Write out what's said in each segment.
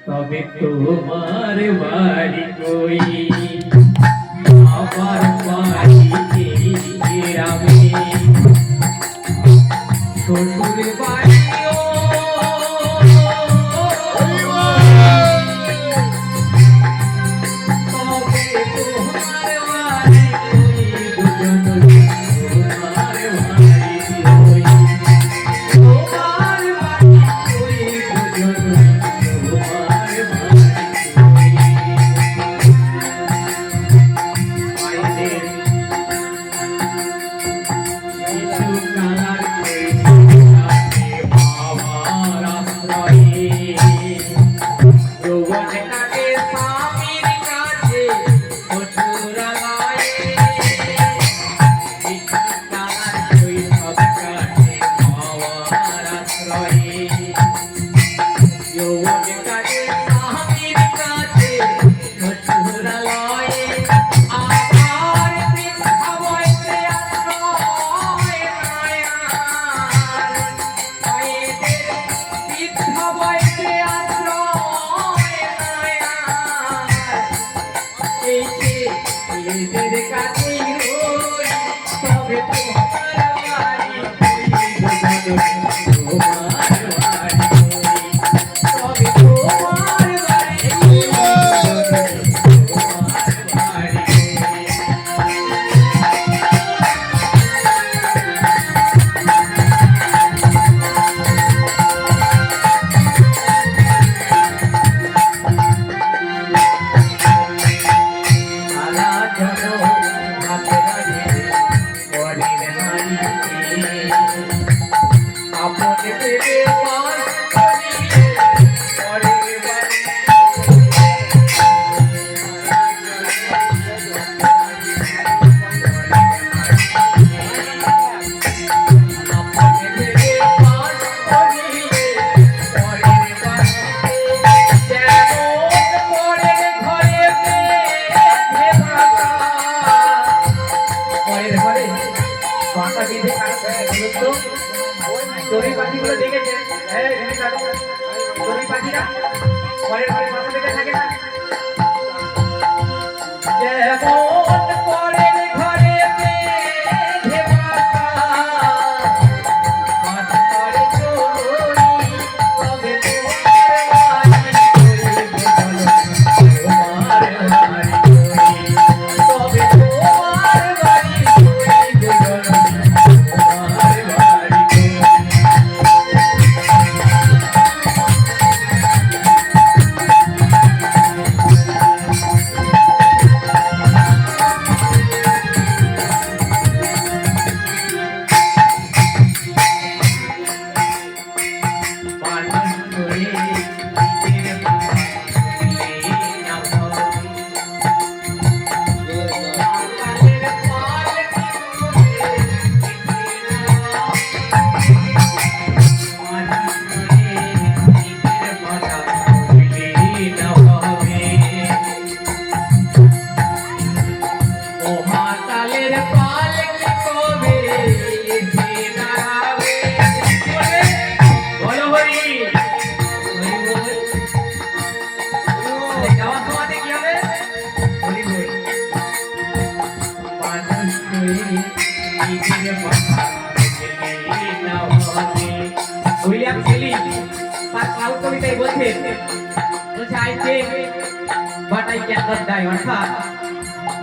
তবে তোমার বাড়ি কই আমার বাড়ি গ্রামে শ্বশুর বাড়ি চড়ুই পাখিগুলো দেখেছেন? চড়ুই পাখিরা ঘরের ঘরে বাসা বেঁধে থাকে না? যেমন পরের ঘরে বেঁধে বাসা, বাস করে চড়ুই, তবে তোমার বাড়ি কই, তোমার বাড়ি কই, তবে তোমার বাড়ি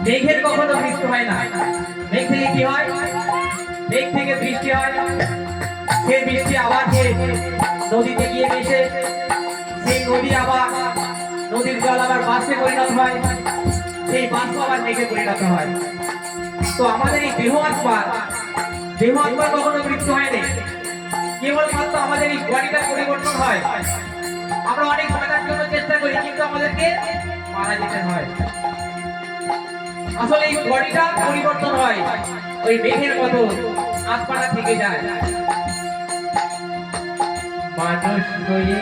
মেঘের কখনো বৃষ্টি হয় না। মেঘ থেকে কি হয়? মেঘ থেকে বৃষ্টি হয়, সেই বৃষ্টি আবার নদীতে গিয়ে মিশে, সেই নদী আবার নদীর জল আবার বাষ্পে পরিণত হয়, সেই বাষ্প আবার মেঘে পরিণত হয়। তো আমাদের এই দেহ আত্মার কখনো মৃত্যু হয়নি, কেবলমাত্র আমাদের এই বডিটার পরিবর্তন হয়। আমরা অনেক বাঁচার জন্য চেষ্টা করি, কিন্তু আমাদেরকে মারা যেতে হয়। আসলে এই বডিটা পরিবর্তন হয়, ওই মেঘের মতো আত্মাটা থেকে যায়। মানুষ হয়ে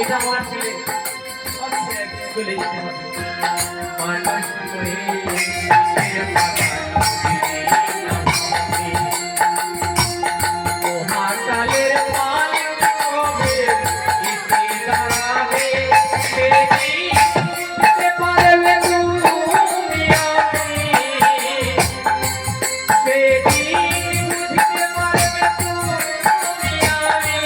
এটা আমার ছেলে। চলে যেতে হবে মানুষ করে মহাকালের মালিক হবে ইতি দাঁড়াবে সেদিন যেতে পারবে তুমি আমি সেদিন বুঝতে পারবে তুমি আমি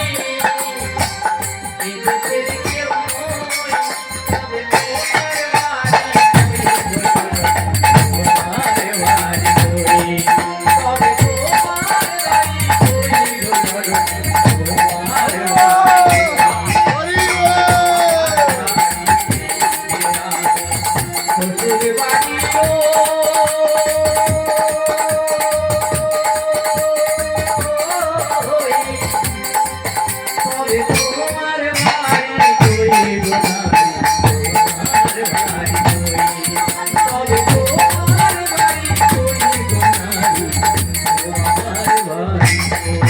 এই দেশের কেউ নয় তবে তোমার বাড়ি